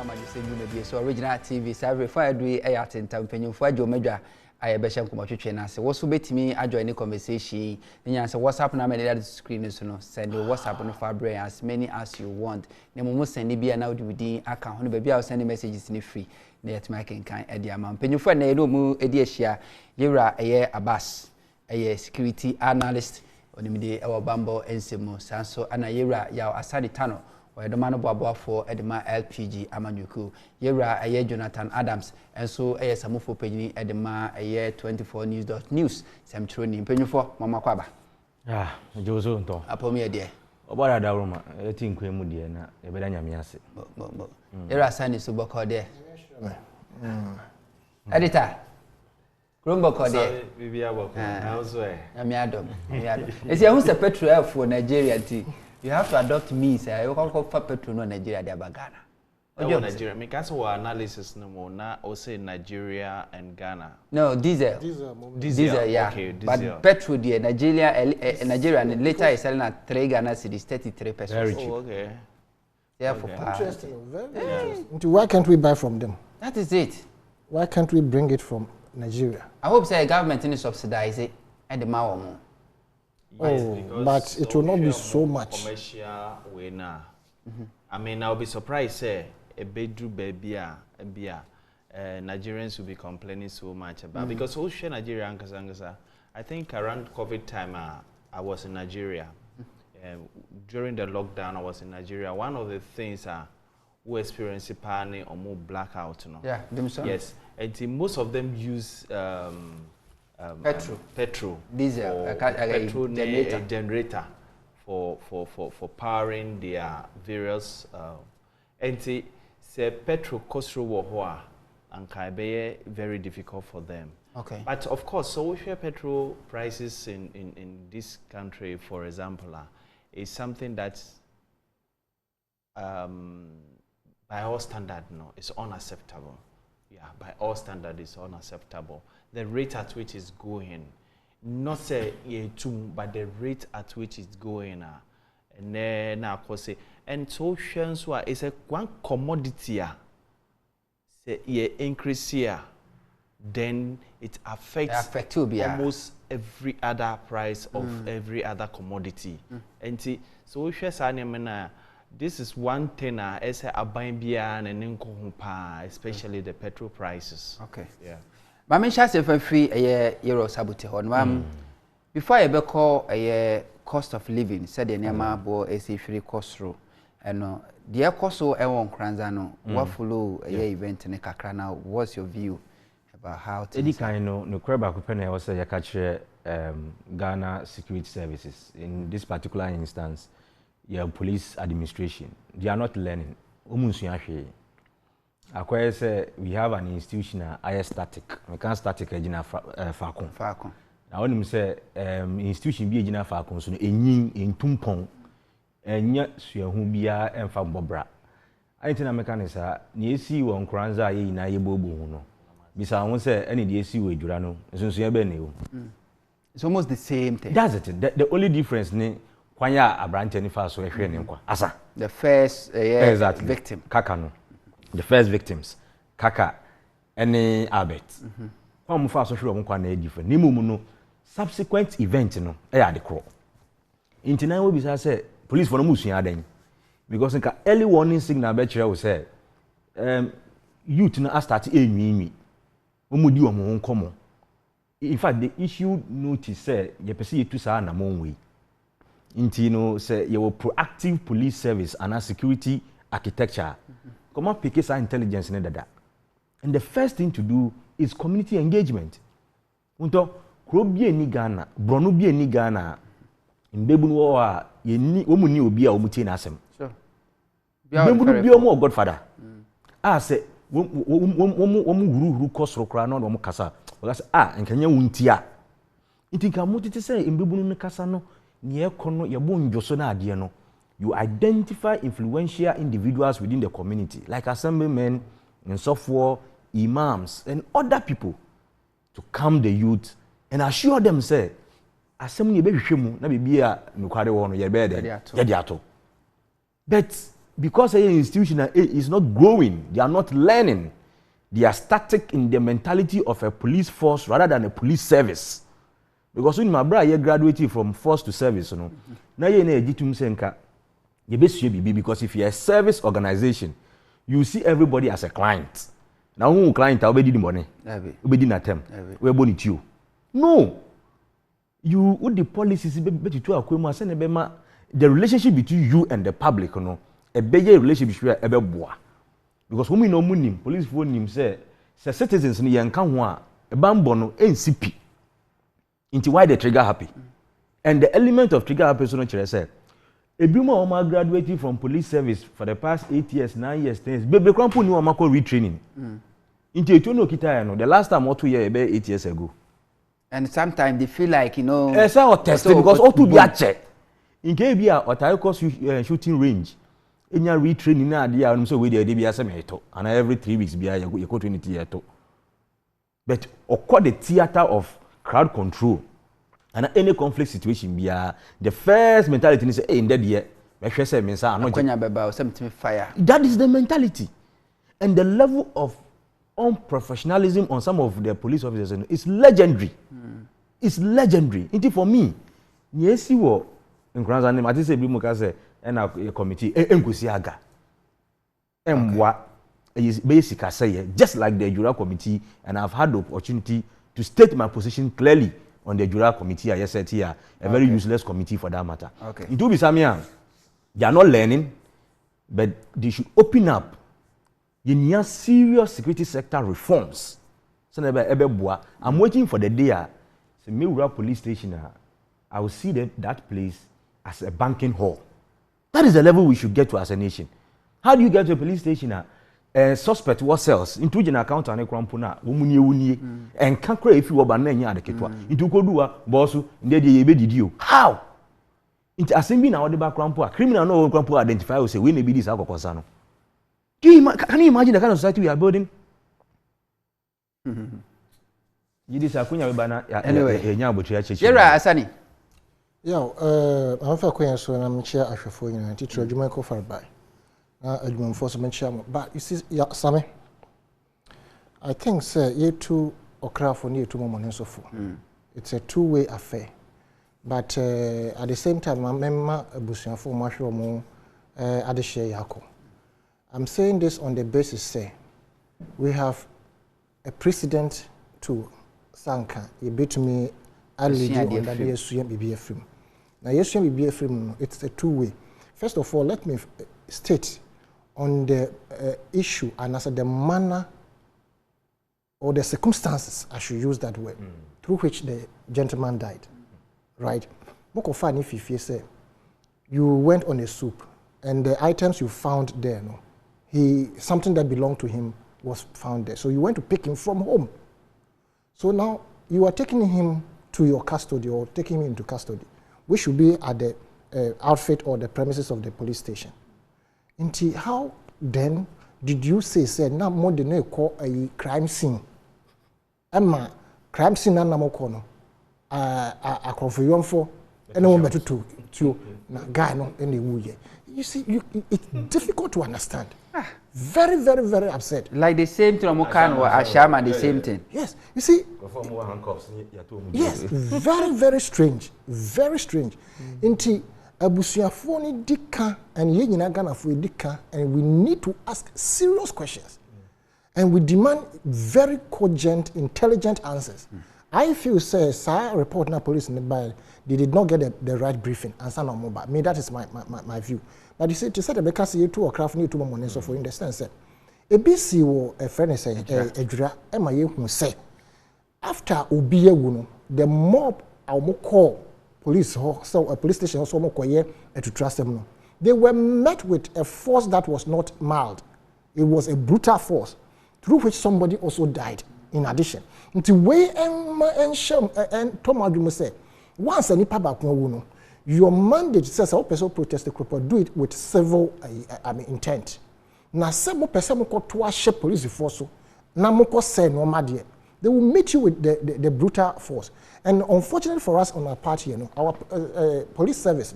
Amanyosem you so original TV so fire do e atentam panyimfo adwo medwa aye be hye nkomotwetwe na ase wo so betimi adjoin the conversation nya say WhatsApp na me dey screen so no send WhatsApp no for brain as many as you want na mo send bia na wodi within account no be bia send messages ni free na yet my kan e dia man panyimfo na e no mu e dia hia yewra eye Abbas eye security analyst onimide e wo bambo ensemo sanso ana yewra ya asadi tano or the man of for Edema LPG Amanyuku. Yera a year Jonathan Adams, and so a Samufo Penny Edema a year 24news.news. Sam Trony Penny for Mama Quaba. Ah, Jozo, upon me a dear. About a daruma, I think we would dear, a better miasi. Yera Sandy Subako there. Editor. Grumboko there. Maybe I will. Amiadom. Is there who's a petrol for Nigeria tea? You have to adopt me, say you can call for petrol no Nigeria de Ghana. Oh, Nigeria. Me can say analysis no more na or say Nigeria and Ghana. No, diesel. Diesel, yeah. Okay, diesel. But petrol there Nigeria and later is selling at 3 Ghana cedis 33 pesos. Very cheap. Oh, okay. Yeah, for interesting. Very interesting. Why can't we buy from them? That is it. Why can't we bring it from Nigeria? I hope say government in subsidize it at the Mawamo. Oh, but it will not be so much. Commercial way now. I mean, I'll be surprised, say, a bedroom baby, Nigerians will be complaining so much about because who share Nigeria, I think around COVID time, I was in Nigeria. During the lockdown, I was in Nigeria. One of the things we experienced panic or more blackout. You know? Yeah, yes, and most of them use. Petrol, diesel, petrol generator for powering their various and say petrol cost and can be very difficult for them. Okay. But of course, so we share petrol prices in this country, for example, is something that by all standard is unacceptable. Yeah, by all standards, it's unacceptable. The rate at which it's going, not say but the rate at which it's going, and then of course, and so it's a one commodity, say increase here, then it affects almost every other price of every other commodity, and see, so this is one thing as a buying and especially the petrol prices. Okay. Yeah. But I shall say for free a year sabote hon. Before I call a cost of living, said the Nema bo a free cost row. And the cost so I won't cranzano. What follow a event in a kakra now? What's your view about how to no crab kupene was a catch Ghana Security Services in this particular instance? Your police administration, they are not learning. We have an institution static. We can't static a Falcon. Now when we say institution be a Falcon, so in Tumpong, and yet so who be a and Bobra. I think a mechanic near see one Kranza in a Bobo. Besides, I won't say any DSC with Durano, since you have it's almost the same thing. That's it. The only difference Kwanya a branch any fast so asa the first exactly. Victim Kaka no the first victims Kaka any Albert kwam fast so hwe mo na different ni mumu no subsequent event no e ya de crawl intina we bisa say police for no musua adan because nka early warning signal be kire we say youth no start enwinwi omudi omo nkomo in fact the issue notice say ye pese yetu sa na monwe Intino say you proactive police service and a security architecture. Come on, pick our intelligence in that. And the first thing to do is community engagement. Unto Krobie ni Ghana, Brono bie ni Ghana. Mbebunu wa ye ni omuni obi a omuti na asem. Sure. Mbebunu bie omo godfather. Say womu huru kosro kra na omo kasa. Oga say nkanya wuntia. Intika mutiti say mbebunu ne kasa no you identify influential individuals within the community, like assemblymen and software imams and other people, to calm the youth and assure them, say, assembly be shemu na bibia nukware wo no ye be de ye de ato. But because an institution is not growing, they are not learning. They are static in the mentality of a police force rather than a police service. Because when my brother you graduated from force to service, you know, now you need to senka. You be because if you're a service organization, you see everybody as a client. Now who client will be the money, will be the attempt, we are bonnet you. No, you with the policies be to akwe send the relationship between you and the public, you know, a better relationship between a boy. Because when we know money, police phone him say citizens ni yanka ho a bambo no NCP. Into why the trigger happy. And the element of trigger happy so no chere say ebimo o graduated from police service for the past 8 years, 9 years, 10 years. Bebe krampo ni o ma retraining. Into etu no kita no the last time or 2 years about 8 years ago. And sometimes they feel like, you know, it's not tested because all to be a check. In Kebia or Taiko shooting range. In your retraining na dia I'm so we dey be asemeto and every 3 weeks be you go to theater. But occur the theater of crowd control and any conflict situation be the first mentality is in that year make say me say no fire. That is the mentality. And the level of unprofessionalism on some of the police officers is legendary. It's legendary. It for me yes you wo nkranza name ati say bi mu ka say and a committee enkosi aga emwa basic say just like the Jura committee, and I've had the opportunity to state my position clearly on the Jura committee. I said here a very useless committee for that matter. Okay. It will be Samia. They are not learning, but they should open up. You need serious security sector reforms. So I'm waiting for the day. So Miura police station. I will see that place as a banking hall. That is the level we should get to as a nation. How do you get to a police station? Suspect what sells into an account and a crampona, wuni, and can't cry if you were banana at the ketwa. Into Kodua, Bossu, did you? How? Into assembly now the background poor. Criminal no crampo identify will say, we may be this alcohol. Can you imagine the kind of society we are building? You disakunya bana anyway. Yera Asani. Yeah, I'm for Queen, so I'm chair for you, teacher, you might go far by. But you see, yeah, Sammy, I think, sir, you two or craft for near 2 months so forth. It's a two-way affair. But at the same time, I remember Busian for Marshall Mo Adeshe Yako. I'm saying this on the basis, say, we have a precedent to Sanka. You beat me, I'll lead you on that YSUM BBF. Now, YSUM BBF, it's a two-way. First of all, let me state on the issue and as the manner or the circumstances, I should use that word, through which the gentleman died, right? Mokofani if you say you went on a soup and the items you found there, no, something that belonged to him was found there. So you went to pick him from home. So now you are taking him to your custody or taking him into custody, which should be at the outfit or the premises of the police station. Until how then did you say now more than a call a crime scene? Emma crime scene and Namokono a confusion for anyone better to guy no any way. You see, it's difficult to understand. Very, very, very upset. Like the same thing, Mokan or Ashama, the same thing. Yes, you see. Yes, very, very strange. Very strange. Until Abusiafoni Dika and Yenagana for Dika, and we need to ask serious questions. And we demand very cogent, intelligent answers. I feel, say, sir, report na police in the bay, they did not get the right briefing. And some mobile. Me, that is my view. But you see, to say the because you two or craft need 2 months, so for instance, a BC or a friend say, a jura, MIA who say, after Ubiye Wuno, the mob our more call police, so a police station also more quiet to trust them. They were met with a force that was not mild. It was a brutal force through which somebody also died in addition. Until way and Thomas say, once any papa wuno, your mandate says all person protest the crop, do it with civil intent. Na sebo person mo to share police force so na mo ko say no madie. They will meet you with the brutal force. And unfortunately for us on our part here, our police service,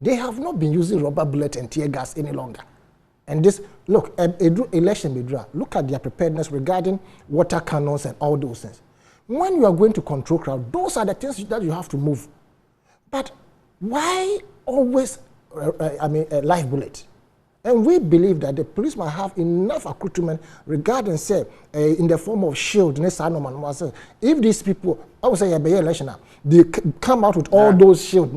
They have not been using rubber bullet and tear gas any longer. And this, look, election, look at their preparedness regarding water cannons and all those things. When you are going to control crowd, those are the things that you have to move. But why always, a live bullet? And we believe that the police must have enough accoutrement regarding, say, in the form of shield. If these people, I would say, election now, they come out with all those shields.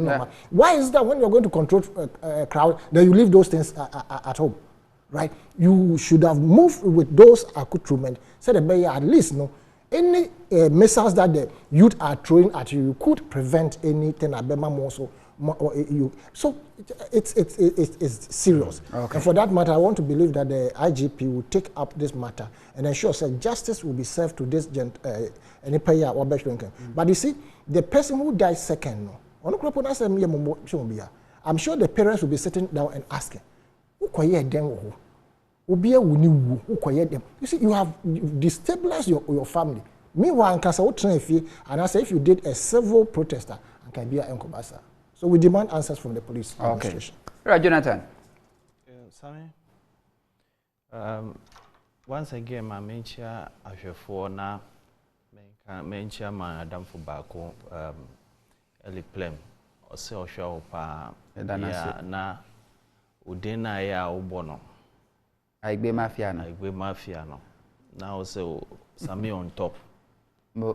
Why is that when you're going to control a crowd, then you leave those things at home, right? You should have moved with those accoutrement. Said at least, any missiles that the youth are throwing at you, you could prevent anything. So it's serious. Okay. And for that matter, I want to believe that the IGP will take up this matter and ensure that justice will be served to this But you see, the person who died second, I'm sure the parents will be sitting down and asking, you see, you have destabilized your family. Meanwhile, and I say if you did a civil protester, can be a Nkobasa. So we demand answers from the police administration. Right, Jonathan. Sammy. Once again, my mention for now, mention my Adam for Bako, Eli Plem, or so show na Udena ya Ubono. I be mafia. No. Now also Sammy on top.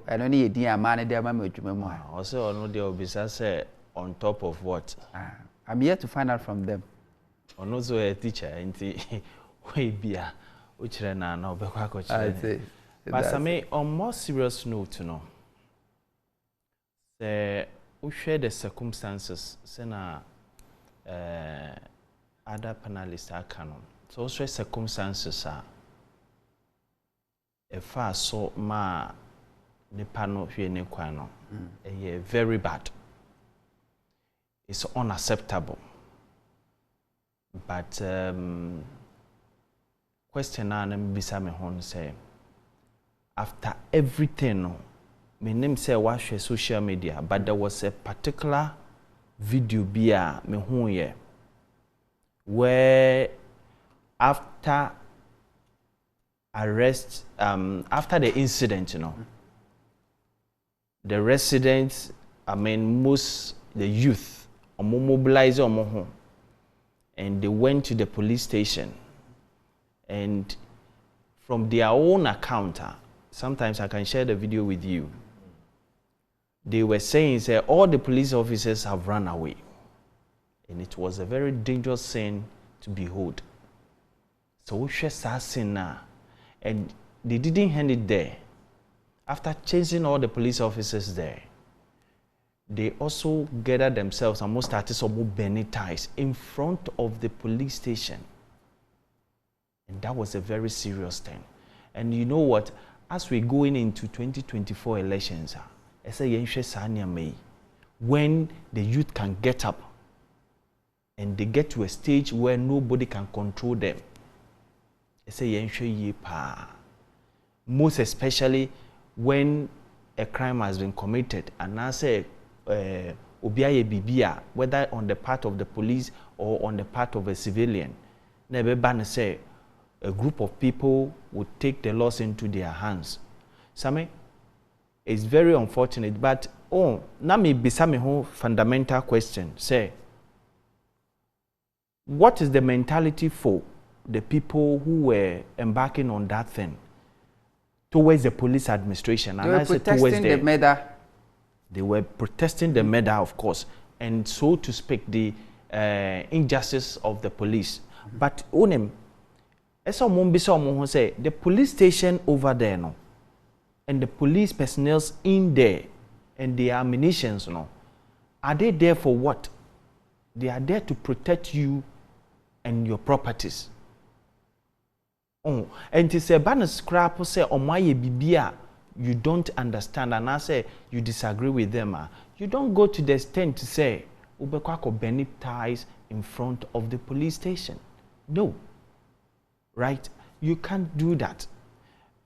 I don't need a dear man, dear mamma. Also, no, there will be say on top of what? I'm here to find out from them. On also a teacher, and we be a which ran now, but Sammy, on more serious note, we share the circumstances, Sena other panelists are canon. So, also circumstances are a far so ma. Nepano ne kwano very bad. It's unacceptable. But question na bisa me hon say after everything me name say watch social media, but there was a particular video bia me hon ye where after arrest after the incident, the residents, most the youth, mobilized and they went to the police station. And from their own account, sometimes I can share the video with you. They were saying, all the police officers have run away. And it was a very dangerous scene to behold. So we share that scene now. And they didn't end it there. After chasing all the police officers there, they also gathered themselves and most started some burning ties in front of the police station. And that was a very serious thing. And you know what? As we're going into 2024 elections, when the youth can get up and they get to a stage where nobody can control them, most especially when a crime has been committed, and I say, whether on the part of the police or on the part of a civilian, say a group of people would take the laws into their hands. Same, it's very unfortunate, but now me be some fundamental question. Say, what is the mentality for the people who were embarking on that thing towards the police administration? They were protesting the murder. They were protesting the murder, of course, and so to speak, the injustice of the police. But say the police station over there, no, and the police personnel in there, and the ammunitions, no, are they there for what? They are there to protect you and your properties. And to say, "Banner scrap say, oh my bibia." You don't understand, and I say you disagree with them. You don't go to the extent to say Ubekwako Benny ties in front of the police station. No, right? You can't do that.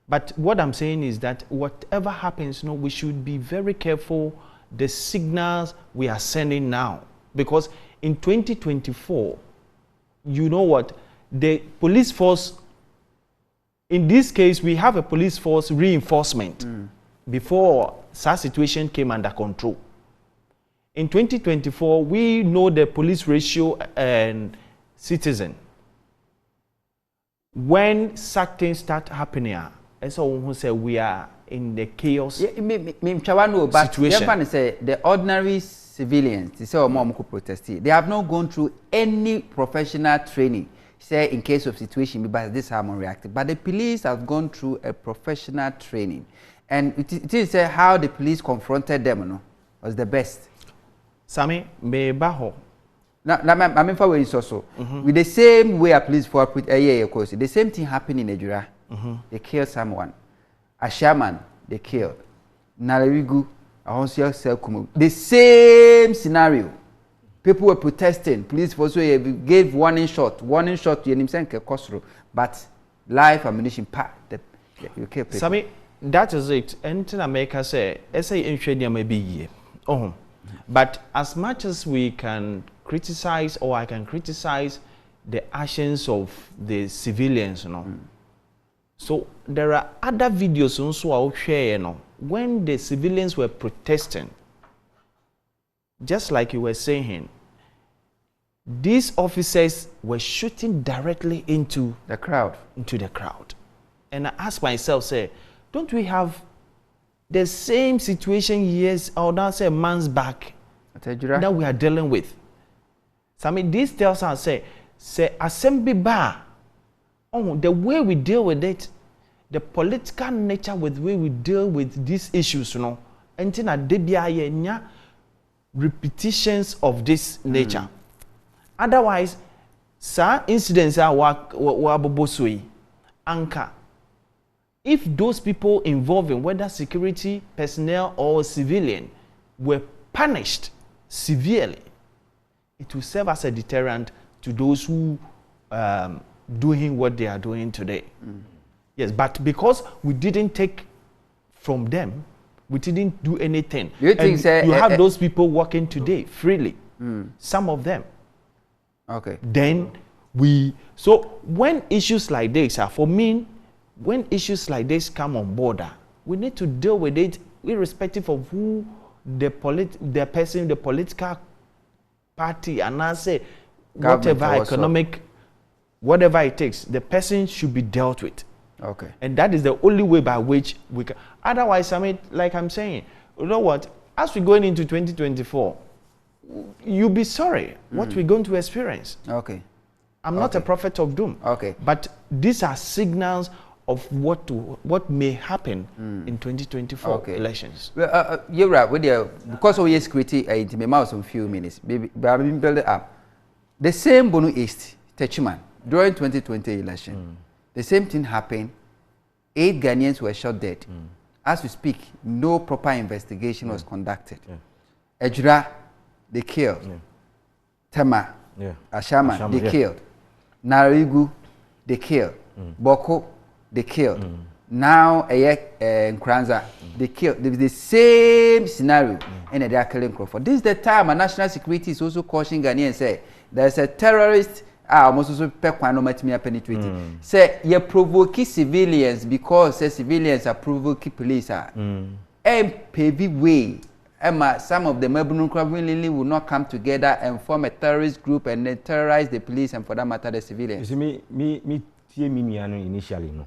But what I'm saying is that whatever happens, we should be very careful the signals we are sending now, because in 2024, you know what? The police force, in this case, we have a police force reinforcement before such situation came under control. In 2024, we know the police ratio and citizen. When such things start happening, as someone say we are in the chaos situation. But say the ordinary civilians, they say mom could protest. They have not gone through any professional training. Say in case of situation, but this how I'm reacting. But the police have gone through a professional training, and it is how the police confronted them. No, was the best. Sami me baho. Now, I mean, for also with the same way a police force put a year course, the same thing happened in Nigeria. They killed someone. A shaman, they killed. Narawigu, the same scenario. People were protesting. Police force gave warning shot to Yenimsenke, but live ammunition you kill people. Sami, that is it. Anything America say, SA may be here. But as much as we can criticize, or I can criticize the actions of the civilians, you know. So there are other videos also I'll share, you know, when the civilians were protesting, just like you were saying, these officers were shooting directly into the crowd. And I asked myself, say, don't we have the same situation years or now say months back that we are dealing with? So I mean, this tells us, say assembly bar, the way we deal with it, the political nature with the way we deal with these issues, you know, and then repetitions of this nature. Otherwise, some incidents are wabobosui, anchor. If those people involved in whether security personnel or civilian were punished severely, it will serve as a deterrent to those who doing what they are doing today. Yes, but because we didn't take from them, we didn't do anything. You have those people working today freely, some of them. Okay. Then so when issues like this are, for me, when issues like this come on board, we need to deal with it irrespective of who the political party, and I say whatever economic, whatever it takes, the person should be dealt with. Okay. And that is the only way by which we can. Otherwise, I mean, like I'm saying, you know what? As we're going into 2024, you'll be sorry what we're going to experience. Okay. I'm not a prophet of doom. Okay. But these are signals of what may happen in 2024 elections. Well, you're right. Because of your security, it may have some few minutes. But I've been building up. The same Bono East, Techiman, during 2020 election, the same thing happened. 8 Ghanaians were shot dead. As we speak, no proper investigation was conducted. Ejura, they killed. Tema, Ashaman, they killed. Narigu, they killed. Boko, they killed. Now, Nkranza, they killed. The same scenario, and they are killing Crawford. This is the time our national security is also cautioning Ghanaians, say there's a terrorist. Almost also penetrating. Say you provoke civilians because civilians are provoking police. And pavy way. Some of the Mebunu will not come together and form a terrorist group and then terrorize the police and for that matter the civilians. You see, me initially no.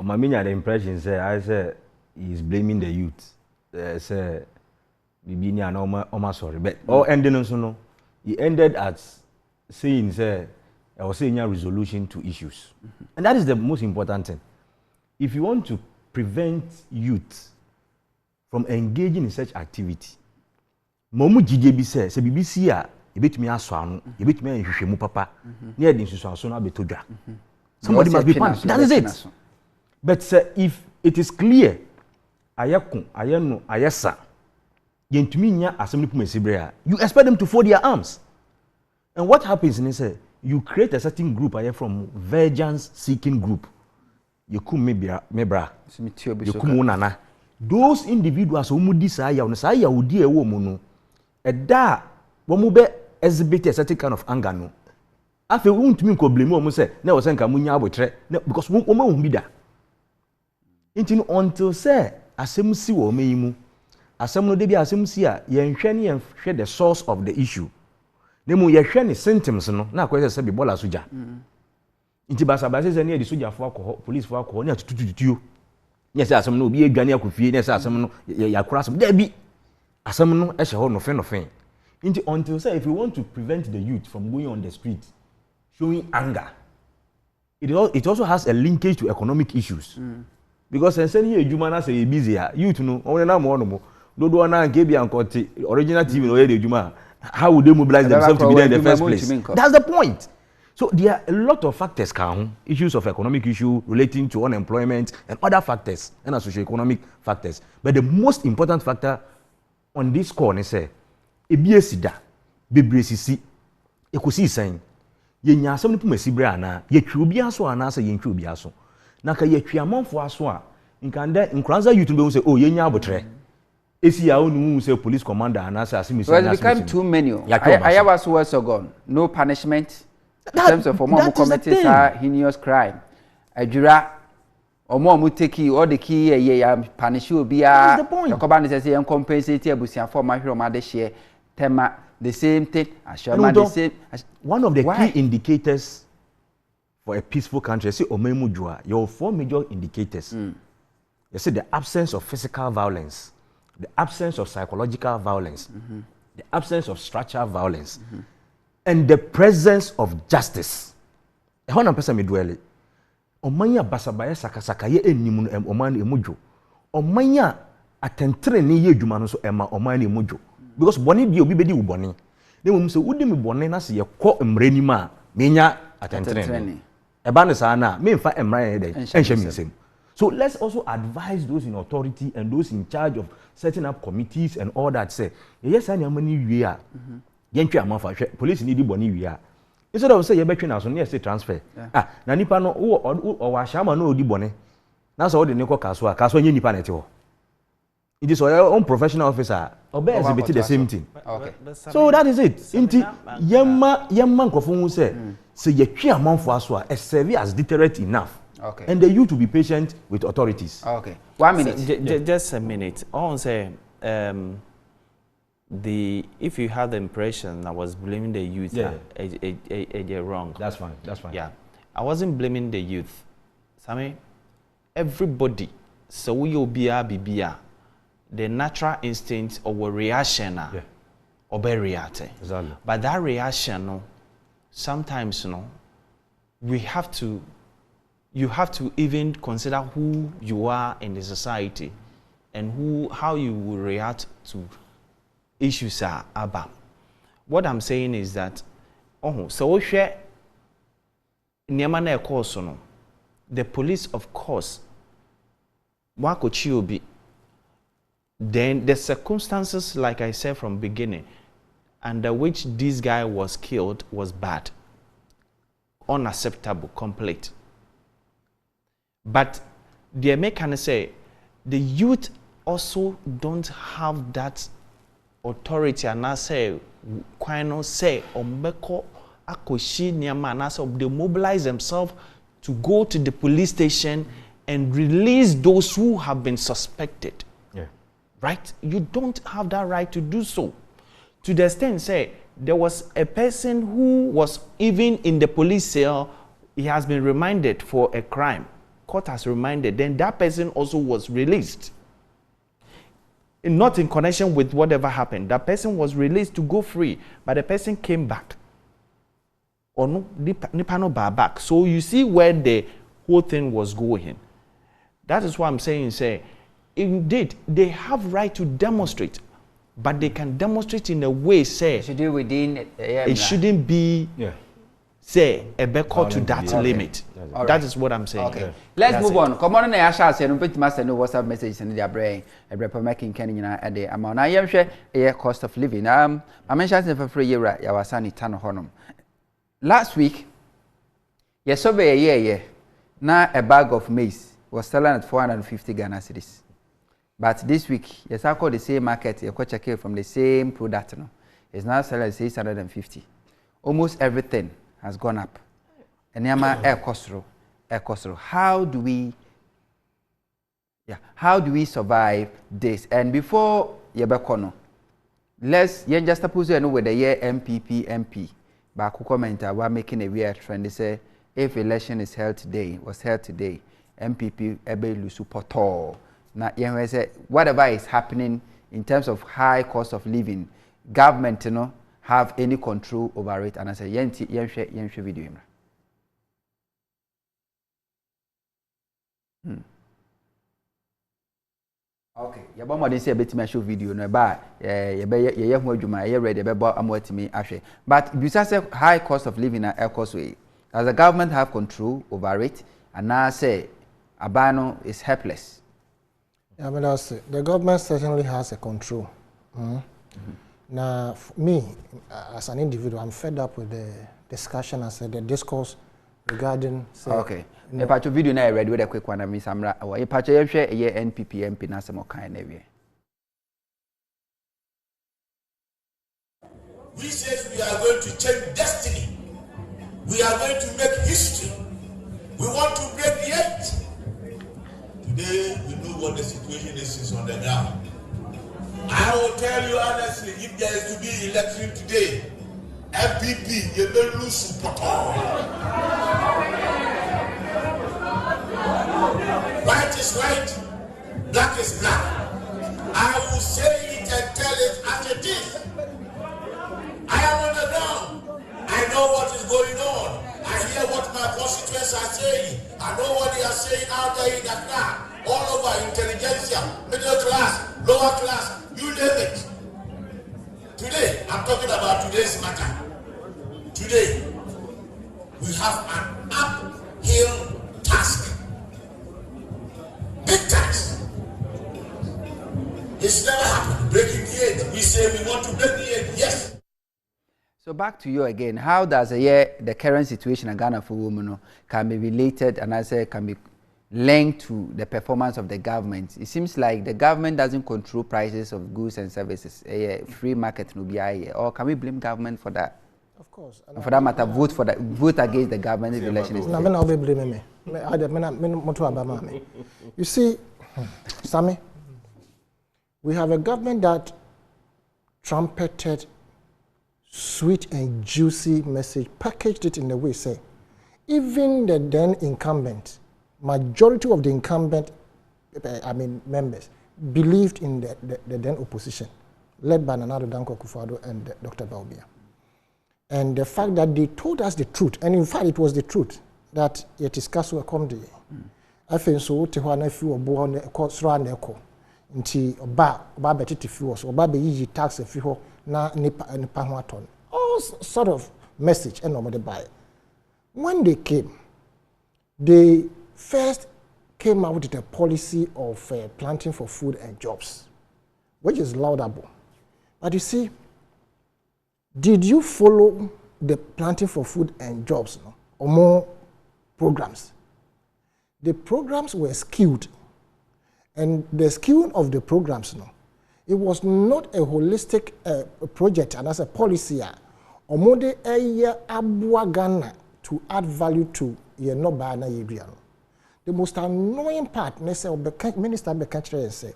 My the impression I say he's blaming the youth. Say Bibi and sorry, but all ending also no. He ended at saying I was saying a resolution to issues. And that is the most important thing. If you want to prevent youth from engaging in such activity, Momu GJB says, BBC a bit me aswano, a bit me and papa, near the Susana Betodra. Somebody must be punished. That is it. But if it is clear, Ayesa, Yentuminia Assembly Pumesibrea, you expect them to fold their arms. And what happens is you create a certain group from vengeance seeking group. You come mebra, you come nana. Those individuals who desire on Saya would dear woman, a da womube exhibit a certain kind of anger no afi untumi nko blame o mo say na wo say nka munya abotre because wo ma hu bi da intino until say asem si wo ma yimu asem no de bi asem si a yen hwe ne yen hwe the source of the issue nemu ye hwe ne symptoms no na akwese say bi bola soja inti basa say ne di soja fo akọ police fo akọ ne atutututuo ne say asem no obi adwane akofie ne say asem no yakura asem da bi asem no ehye ho no fe until say if you want to prevent the youth from going on the street showing anger it also has a linkage to economic issues because senseni ejuma na say busy youth no won na mo no mo dodo na nke bi ankoti original TV no ye the ejuma how would they mobilize themselves to be there in the first place? That's the point. So there are a lot of factors issues of economic issue relating to unemployment and other factors and socio-economic factors, but the most important factor on this score is say ebiesida bebresisi ekosi san ye nya asem ne pumasi bre ana ye twi obi aso ana say ye ntwi obi aso na ka ye twi amanfo aso a nkanda nkranza youth be say oh ye nya abotre esi ya onu say police commander ana say asemi say na become too many I was words gone no punishment in terms of former committees are heinous crime ajura omo take all the key ye punish you bia the commander say compensate abusia for ma hwe o ma de share tema the same thing ashoma the same one of the key indicators for a peaceful country say omemujua your 4 major indicators you see the absence of physical violence, the absence of psychological violence, the absence of structural violence, and the presence of justice. E ho na pesa me duele. Omanya basabaya sakasaka ye enimu oman emujo. Omanya atentre ne ye adwuma no so ema oman emujo. Because boni di obi bedi uboni. Ne mum se wudi me boni na se ye kọ emrani ma menya atentre ne. Eba ne sa na me mfa emran ye dey enhye misem. So let's also advise those in authority and those in charge of setting up committees and all that say yes any money we are yentwe amafa police need boni we are instead of say you betwe na so na say transfer na nipa no o wa shama no odi boni na so odi ne ko kaso nye nipa na te ho it is your own professional officer obey exhibit the same thing. Okay. So that is it. Inti yemma nkofo hu say yetwe amanfo aso a serve as deterrent enough. Okay. And the youth to be patient with authorities. Okay. 1 minute. Just a minute. I want to say, if you have the impression I was blaming the youth, you're wrong. That's fine. That's fine. Yeah. I wasn't blaming the youth. Sammy, everybody, so we bibia, the natural instinct or reaction, or be react. Exactly. But that reaction, no, sometimes, you have to even consider who you are in the society and how you will react to issues about. What I'm saying is that so we share the police, of course, then the circumstances, like I said from beginning, under which this guy was killed was bad, unacceptable, complete. But the American say the youth also don't have that authority, and I say kwano say ombeko akoshi nyama, and I say they mobilize themselves to go to the police station and release those who have been suspected. Yeah. Right? You don't have that right to do so. To the extent say there was a person who was even in the police cell, he has been remanded for a crime. Court has reminded, then that person also was released. Not in connection with whatever happened. That person was released to go free, but the person came back. Or no, nipano back. So you see where the whole thing was going. That is what I'm saying. Say, indeed, they have right to demonstrate, but they can demonstrate in a way. Say, it should do within. It shouldn't be. Yeah. Say a becker to that limit. Right. That is what I'm saying. Okay. Yeah. Let's move on. Come on, I shall say no bit master no WhatsApp message in their brain. A bread making Kenny at the amount. I am sure a cost of living. I mentioned for free year at Yawasani Tan Honum. Last week, yes, over a year, now a bag of maize was selling at 450 Ghana cedis. But this week, yes, I call the same market, you check from the same product. No? is now selling at 650. Almost everything has gone up. And air cost. How do we survive this? And before Yebekono, let's just suppose you know with the year MPP MP. But who comment we're making a weird trend. They say if election is held today, MPP ebe lusu poto. Now you say whatever is happening in terms of high cost of living, government have any control over it. And I say yen video. Okay, yaba mo dey say betimi show video no ba ye hu adwuma ye ready be bo amwatimi ahwe. But you say high cost of living na cost way. Does the government have control over it? And now say abano is helpless. Yeah, I mean, the government certainly has a control. Now, me as an individual, I'm fed up with the discussion and the discourse regarding. Say, okay. No. If I video na ready with a quick one, I mean, Samra. If I share a year NPP MP na some kind of way. We said we are going to change destiny. We are going to make history. We want to break the edge. Today, we know what the situation is on the ground. I will tell you honestly, if there is to be election today, MPP, you will lose support. White is white, black is black. I will say it and tell it as it is. I am on the ground. I know what is going on. I hear what my constituents are saying. I know what they are saying out there in Accra. All over, intelligentsia, middle class, lower class, you name it. Today, I'm talking about today's matter. Today, we have an uphill task. Big task. It's never happened. Breaking the edge. We say we want to break the edge. Yes. So back to you again. How does the current situation in Ghana for women can be related and I say can be linked to the performance of the government? It seems like the government doesn't control prices of goods and services. Free market no be or can we blame government for that? Of course. And for that matter, vote against the government if election is. No, I'll be blaming me. You see, Sammy, we have a government that trumpeted sweet and juicy message, packaged it in a way, say, even the then incumbent, majority of the incumbent, members, believed in the then opposition, led by Nana Danko Akufo-Addo and Dr. Baobia. And the fact that they told us the truth, and in fact it was the truth, that it is Kasu Akomde. I think so, Tehwana few born a cost round echo. Nti oba betiti fuels, oba be yi tax a few na nipa huaton. All sort of message and nobody buy. When they came, they first came out with a policy of planting for food and jobs, which is laudable. But you see, did you follow the planting for food and jobs or more programs? The programs were skewed. And the skewing of the programs, it was not a holistic project and as a policy. Omode eye abua Ghana to add value to ye no ba na yedua. The most annoying part, Minister Bekachre say,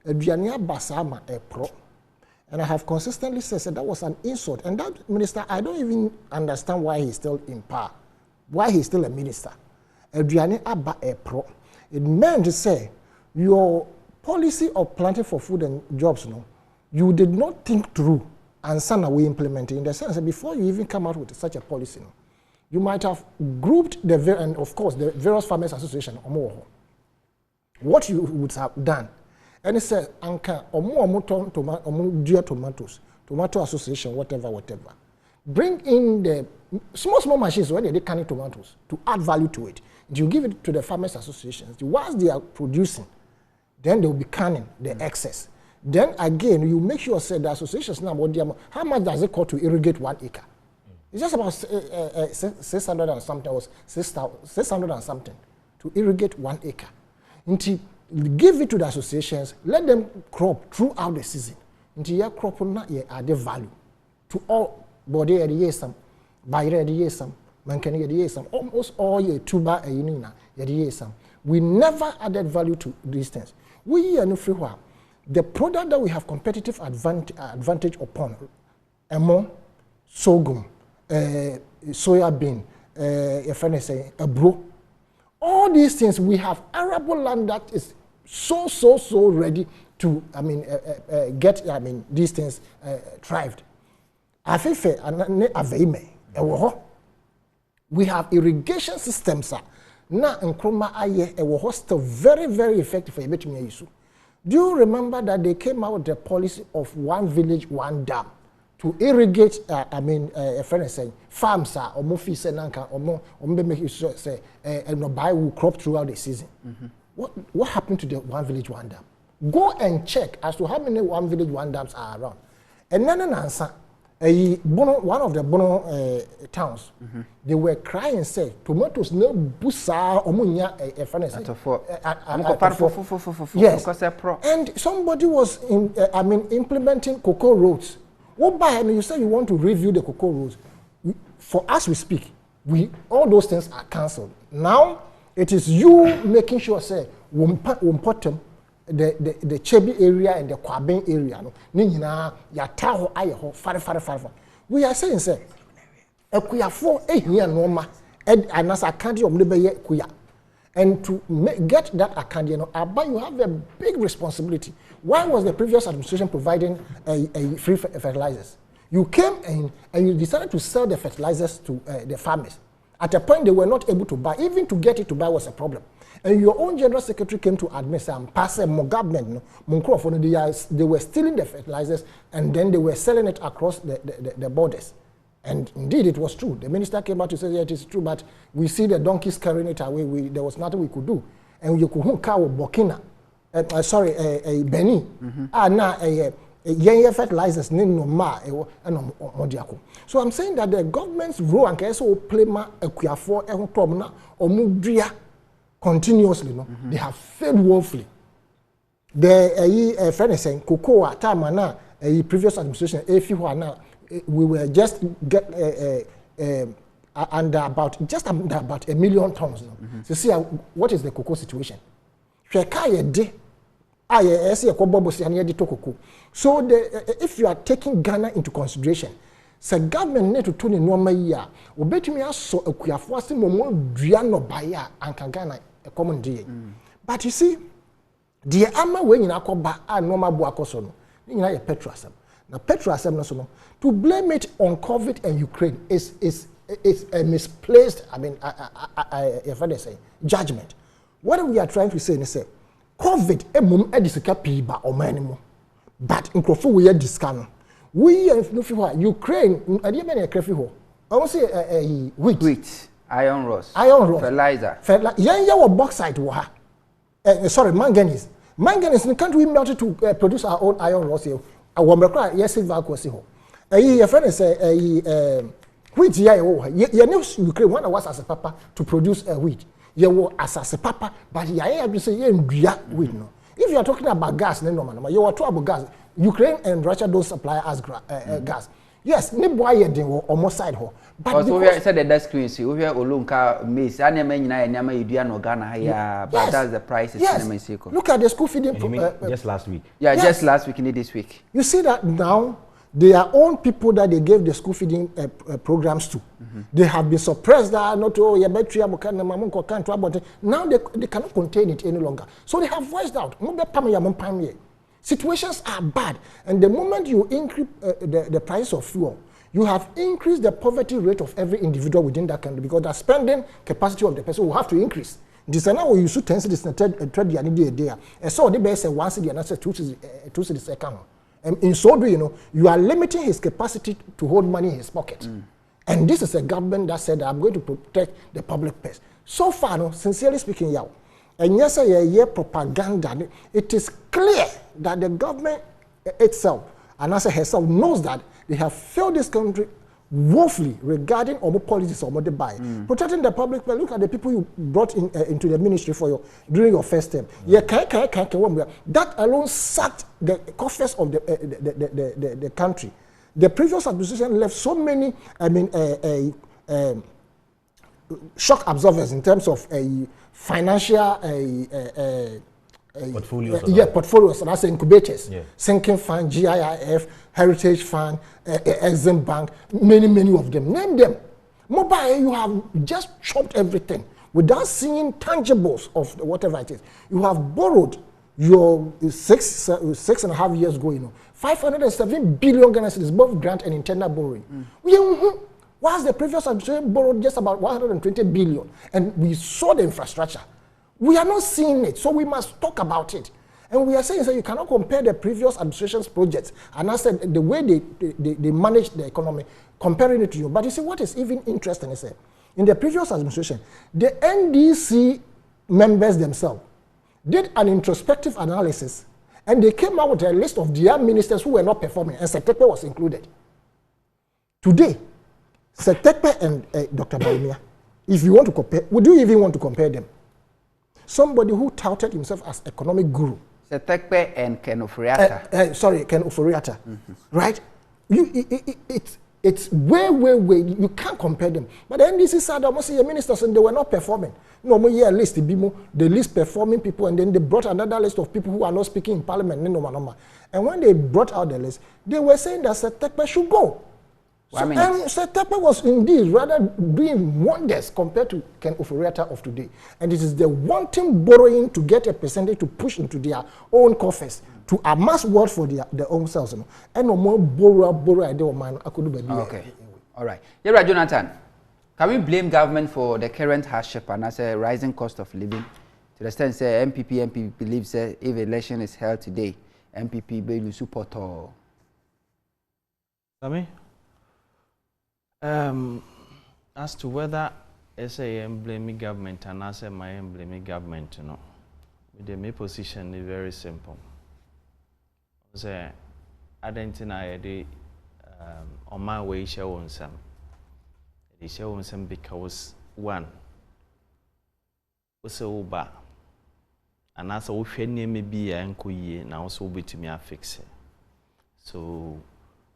aduane abasama e pro. And I have consistently said that was an insult. And that minister, I don't even understand why he's still in power, why he's still a minister. Aduane aba e pro. It meant to say, your policy of planting for food and jobs, you did not think through and somehow we implemented in the sense that before you even come out with such a policy, you might have grouped and of course the various farmers association or more. What you would have done, and it says, Anka or more tomatoes, tomato association, whatever. Bring in the small machines where they can tomatoes to add value to it. You give it to the farmers associations. Once they are producing, then they will be canning the excess. Then again, you make sure say the associations now how much does it cost to irrigate 1 acre? It's just about 600 and something, or 600 and something to irrigate 1 acre. Until give it to the associations, let them crop throughout the season. Until your crop will not add value to all body at the some, by the some, man can get some, almost all your tuba a unina, yet some. We never added value to these things. We are no free while. The product that we have competitive advantage upon, among sorghum, soya bean, a bro, all these things, we have arable land that is so ready to, get, these things thrived. We have irrigation systems. Now, Nkrumah aye, was still very effective for issue. Do you remember that they came out with the policy of one village, one dam to irrigate? Farms are or more fish and anka or more make sure say and buy will crop throughout the season. What happened to the one village, one dam? Go and check as to how many one village, one dams are around. And then answer. One of the Bono towns, they were crying, say, tomatoes no busa omunya yes. And somebody was implementing cocoa roads. What by and you say you want to review the cocoa roads? For us, we speak. All those things are cancelled. Now it is you making sure, say, Wumpotem. The Chebi area and the Kwabeng area, no, Nina, Yataho, Ayaho, far. We are saying, sir, a Kuya 4 year norma, and as a candy of Libya Kuya. And to get that Akandiano, but you have a big responsibility. Why was the previous administration providing a free fertilizers? You came in and you decided to sell the fertilizers to the farmers. At a point, they were not able to buy. Even to get it to buy was a problem. And your own general secretary came to admit some pass more government, they were stealing the fertilizers and then they were selling it across the borders. And indeed, it was true. The minister came out to say, yeah, it is true, but we see the donkeys carrying it away. There was nothing we could do. And you could cow Burkina, Benin, fertilizers, so I'm saying that the government's role and also play continuously, they have failed woefully. The friend is saying, cocoa time now, previous administration, we were just under about 1 million tons. So see what is the cocoa situation? So if you are taking Ghana into consideration, the government need to turn in normal year. Obetumi aso akuafo ase momo dua no baya anka Ghana a common day. But you see, the ama we nyina akoba a normal bu akoso no. Nyina ye petrosem. Na petrosem no so no. To blame it on COVID and Ukraine is a misplaced, if I say, judgment. What we are trying to say is say COVID emum edisika piba o manimo. But nkrofo we discount. We Ukraine, I didn't I want to say wheat, iron rods, fertilizer. Yeah, bauxite. Sorry, manganese. Manganese, can't we melt it to produce our own iron rods here? I want to yes, your friend say wheat. Ukraine one was as a papa to produce wheat. You were as a papa, but you have to say wheat. No. If you are talking about gas, no man, you are talking about gas. Ukraine and Russia don't supply us gas. Yes, ne boy ye den almost side ho. But also we said the screen see we olunka maize anya nyina ye nyama yedua no Ghana ya but that's the prices in Mexico. Look at the school feeding just last week. Yeah, yes. Just last week, this week. You see that now their own people that they gave the school feeding programs to. They have been suppressed that not now they cannot contain it any longer. So they have voiced out. Situations are bad, and the moment you increase the price of fuel, you have increased the poverty rate of every individual within that country because the spending capacity of the person will have to increase. This is now you should tense this trade day. And so the best one city and two cities account. And in so doing, you are limiting his capacity to hold money in his pocket. And this is a government that said, I'm going to protect the public purse. So far, sincerely speaking, and yes, propaganda, it is clear that the government itself, and as herself, knows that they have failed this country woefully regarding Omo policies or Omo buy. Protecting the public, but look at the people you brought in into the ministry for during your first term. That alone sacked the coffers of the country. The previous administration left so many, shock absorbers in terms of financial portfolios. Portfolios, and that's incubators. Yeah. Sinking Fund, GIIF, Heritage Fund, Exim Bank, many of them. Name them. Mobile, you have just chopped everything without seeing tangibles of whatever it is. You have borrowed your 6.5 years ago, 507 billion Ghana cedis, both grant and internal borrowing. Whilst the previous administration borrowed just about 120 billion, and we saw the infrastructure. We are not seeing it, so we must talk about it. And we are saying that you cannot compare the previous administration's projects, and I said the way they managed the economy, comparing it to you. But you see, what is even interesting is that in the previous administration, the NDC members themselves did an introspective analysis, and they came out with a list of their ministers who were not performing, and Setekpe was included. Today, Setekpe and Dr. Baumia, if you want to compare, would you even want to compare them? Somebody who touted himself as economic guru. Setekpe and Ken Ofori-Atta. Ken Ofori-Atta. Right? It's way. You can't compare them. But the NDC said almost the ministers and they were not performing. No more year list the least performing people, and then they brought another list of people who are not speaking in parliament. And when they brought out the list, they were saying that Setekpe should go. So, and Setekpe was indeed rather doing wonders compared to Ken Ofori-Atta of today. And it is the wanting borrowing to get a percentage to push into their own coffers, to amass wealth for their own selves. And no more borrow, I don't mind. I could do. Okay. All right. Yeah, Jonathan, can we blame government for the current hardship and as a rising cost of living? To the extent say MPP believes if election is held today, MPP will support all. As to whether SAM blaming government and SMIM blaming government, my position is very simple. I don't know on my way show some. They show some because one was so bad, and as a friend maybe I can now also be to me a fix it. So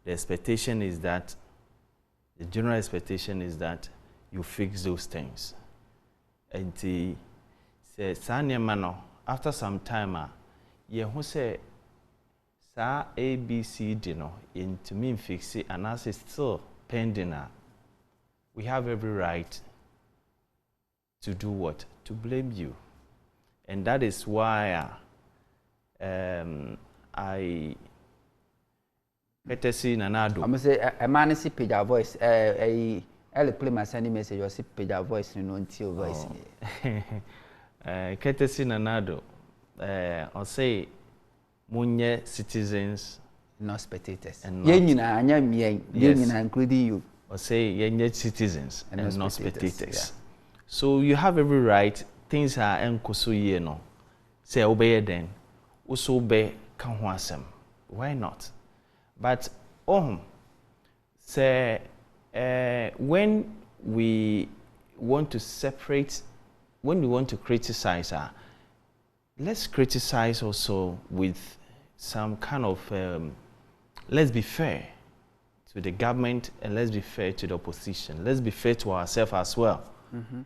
the expectation is that. The general expectation is that you fix those things. And say Sanyamano, after some time, you say sa ABC into me fix it, and as it's still pending, we have every right to do what? To blame you. And that is why I Courtesy Nanado. I'm say a man see page our voice. I'll play my sending message or see page our voice until voice. Courtesy Nanado. I'll say Munye citizens, not spectators. And including you. Or say Yenye citizens and not spectators. Yeah. So you have every right. Things are enkoso no. Say obey then. Also obey Amanyosem. Why not? But say when we want to separate, when we want to criticize, let's criticize also with some kind of let's be fair to the government and let's be fair to the opposition. Let's be fair to ourselves as well.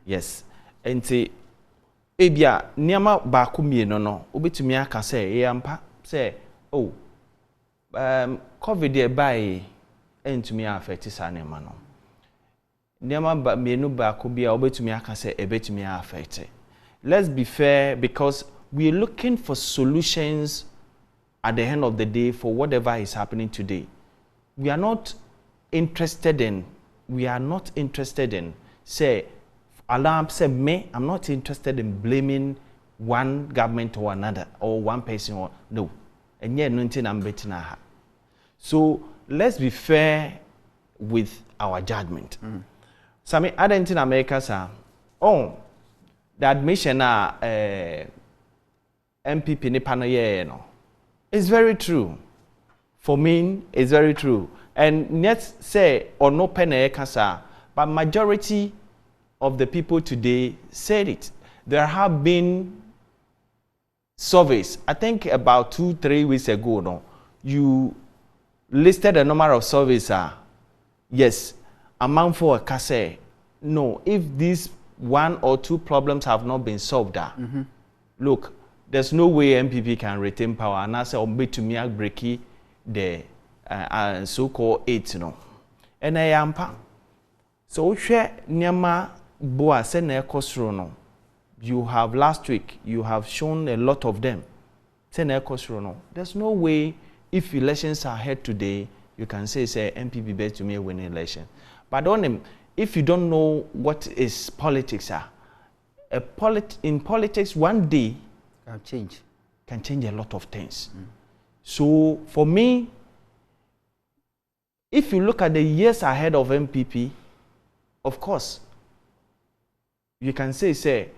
Yes. And say ebia niama ba kumie no obetumi aka say ampa say oh COVID by entumi affect sanema no. Niama ba menu ba ko bia obetumi aka say ebetumi affect. Let's be fair because we are looking for solutions at the end of the day for whatever is happening today. We are not interested in say alarm say me I'm not interested in blaming one government or another or one person or no. And yet nothing I'm betting her. So let's be fair with our judgment. Some other in America say, oh, the admission MPP ni pano no. It's very true. For me, it's very true. And yet say or no pene kasa, but majority of the people today said it. There have been surveys. I think about 2-3 weeks ago, no, you listed a number of surveys. Yes, amount for a case. No, if these 1 or 2 problems have not been solved, look, there's no way MPP can retain power. And I say, to me, I break the so-called 8, you know. And I am so share Nyama Boa Sene Kosrono. You have last week, you have shown a lot of them. Sene Kosrono. There's no way if elections are held today, you can say MPP bet to me win election. But on them, if you don't know what is politics in politics, one day can change a lot of things. So for me, if you look at the years ahead of MPP, of course, you can say,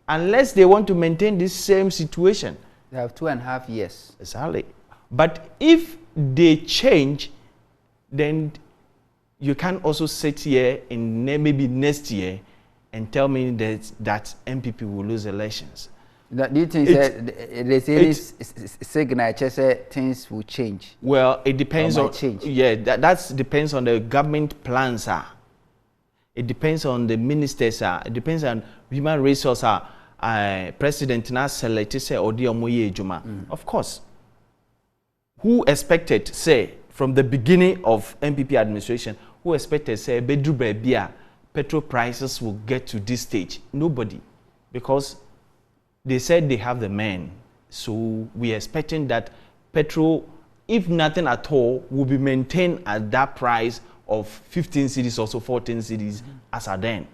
unless they want to maintain this same situation. They have 2.5 years. Exactly. But if they change, then you can also sit here in maybe next year and tell me that MPP will lose elections. Do you think there's any signal that things will change? Well, it depends on change. Yeah, that depends on the government plans. It depends on the ministers. It depends on human resource. President na select say odi omoye ejuma. Of course. Who expected say from the beginning of MPP administration, who expected say bedru bebia petrol prices will get to this stage? Nobody, because they said they have the men. So we are expecting that petrol, if nothing at all, will be maintained at that price of 15 cities, also 14 cities as at then,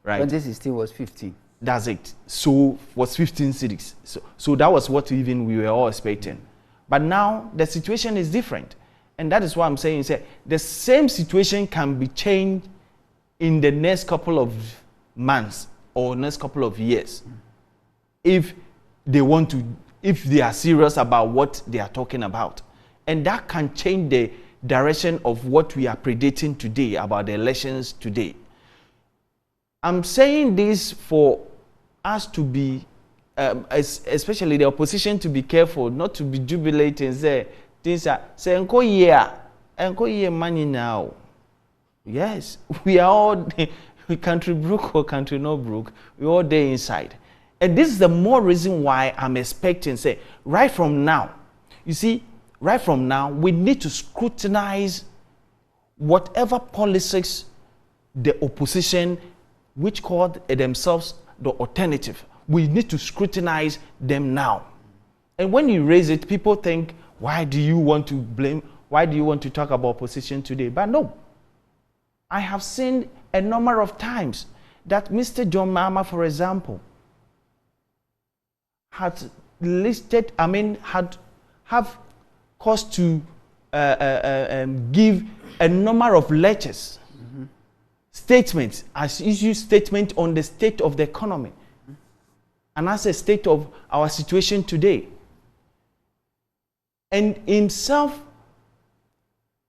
right? 2016 was 15. That's it. So was 15 cities. So that was what even we were all expecting. But now the situation is different. And that is what I'm saying. The same situation can be changed in the next couple of months or next couple of years. If they want to, if they are serious about what they are talking about. And that can change the direction of what we are predicting today about the elections today. I'm saying this for us to be, especially the opposition, to be careful, not to be jubilating, say, things are, say, enko year money now. Yes, we are all, country broke or country not broke, we all there inside. And this is the more reason why I'm expecting, say, right from now, you see, right from now, we need to scrutinize whatever policies the opposition, which called themselves the alternative, we need to scrutinize them now. And when you raise it, people think, why do you want to blame, why do you want to talk about opposition today? But no, I have seen a number of times that Mr. John Mahama, for example, had listed, have caused to give a number of lectures, statements, as issue statement on the state of the economy, and as a state of our situation today. And himself,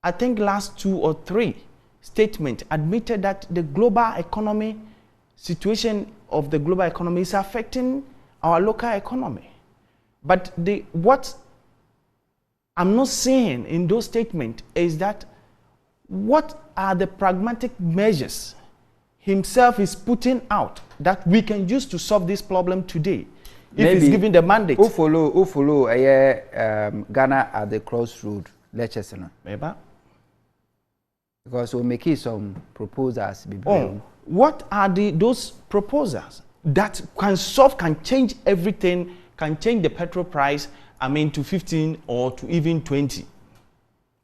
I think last 2 or 3 statements admitted that the global economy, situation of the global economy is affecting our local economy. But what I'm not saying in those statements is that what are the pragmatic measures himself is putting out that we can use to solve this problem today, if he's given the mandate. Who follow Ghana at the crossroad lectures? Maybe. Because we'll make some proposals. What are those proposals that can solve, can change everything, can change the petrol price, to 15 or to even 20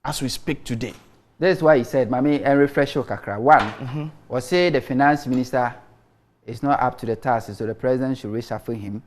as we speak today? That's why he said, Mami, and refresh your kakra. One, or say the finance minister is not up to the task, so the president should reshuffle him.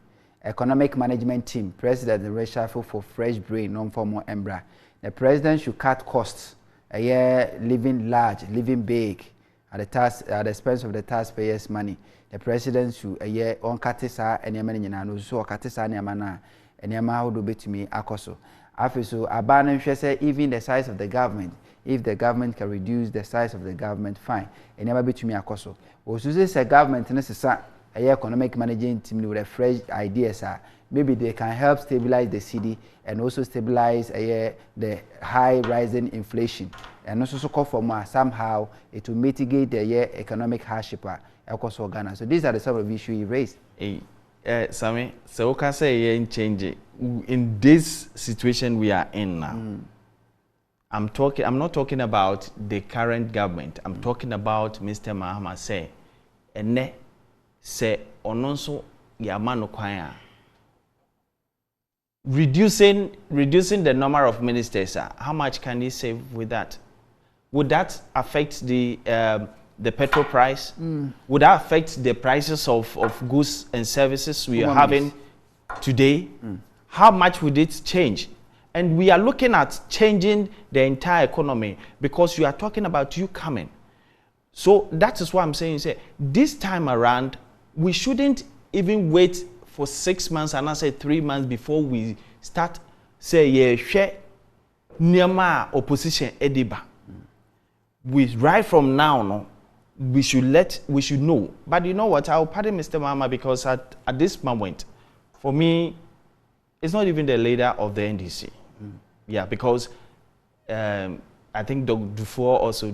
Economic management team, president reshuffle for fresh brain, non-formal embra. The president should cut costs. A year living large, living big, at the expense of the taxpayers' money. The president should a year on Katisa and Yaman, so Katisa and Yamana, and Yamaha do bet to me Akoso. After so, Abanan say even the size of the government, if the government can reduce the size of the government, fine. And never be to me Akoso. Also, this a government necessary economic managing team with a fresh ideas, maybe they can help stabilize the city and also stabilize the high rising inflation, and also call for more somehow it will mitigate the economic hardship across Ghana. So these are the sort of issues you raised. Sammy, so can say change in this situation we are in now. I'm not talking about the current government. I'm talking about Mr. Mahama say ene say ononso yamano kwaya reducing the number of ministers. How much can he save with that? Would that affect the petrol price? Would that affect the prices of goods and services we are having today? How much would it change? And we are looking at changing the entire economy because you are talking about you coming. So that is why I'm saying, this time around, we shouldn't even wait for 6 months and I say 3 months before we start share Nyama opposition ediba. Right from now, no, we should know. But you know what? I'll pardon Mr. Mahama because at this moment, for me, it's not even the leader of the NDC. Yeah, because I think Dr. Dufour also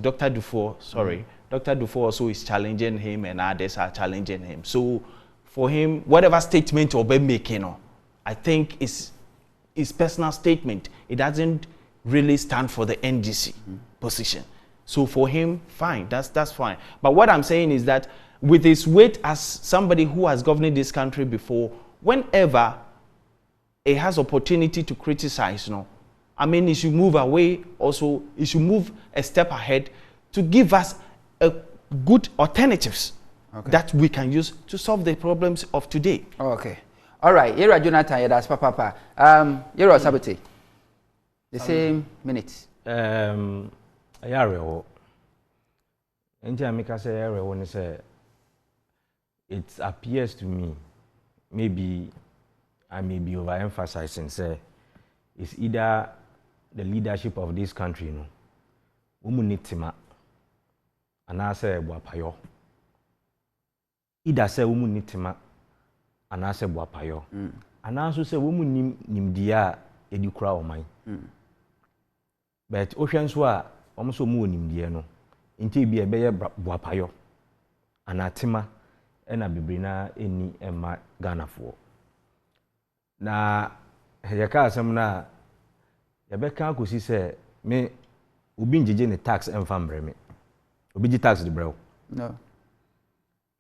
is challenging him and others are challenging him. So for him, whatever statement or be making, I think is his personal statement. It doesn't really stand for the NDC position. So for him, fine, that's fine. But what I'm saying is that with his weight as somebody who has governed this country before, whenever he has opportunity to criticize, I mean, he should move away. Also, he should move a step ahead to give us a good alternatives that we can use to solve the problems of today. Okay. All right. Yera Jonathan, that's Papa. Yera Sabate. The same minutes. Ayare Enti amika say ayare when say it appears to me maybe I may be overemphasizing say it's either the leadership of this country, Umunitima, and I say Buapayo. Either say Umunitima, and I say Buapayo. And I also say Woman Nimdia Edukra or mine. But oceans were almost so moon Nimdiano, until be a bear Buapayo, and Atima, and a Bibrina any Emma Ghana for. Na Yaka Samna. Yabeka kusi say me ubi njeje ne tax emfambre me obi ji tax de brew no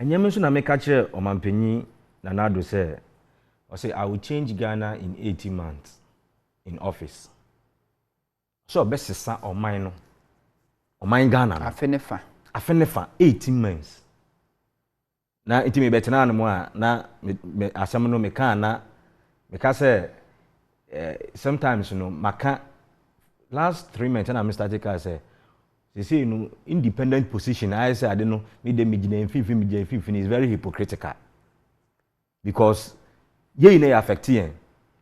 enyem so na me ka kire omampanyi na nado say o say I will change Ghana in 18 months in office so be sesa oman no oman Ghana no afenefa 18 months na itimi betena no mo a na me asem no me ka na me ka say sometimes maka last 3 months and I started to say independent position I say I don't know me the 15 is very hypocritical because ye na affect yen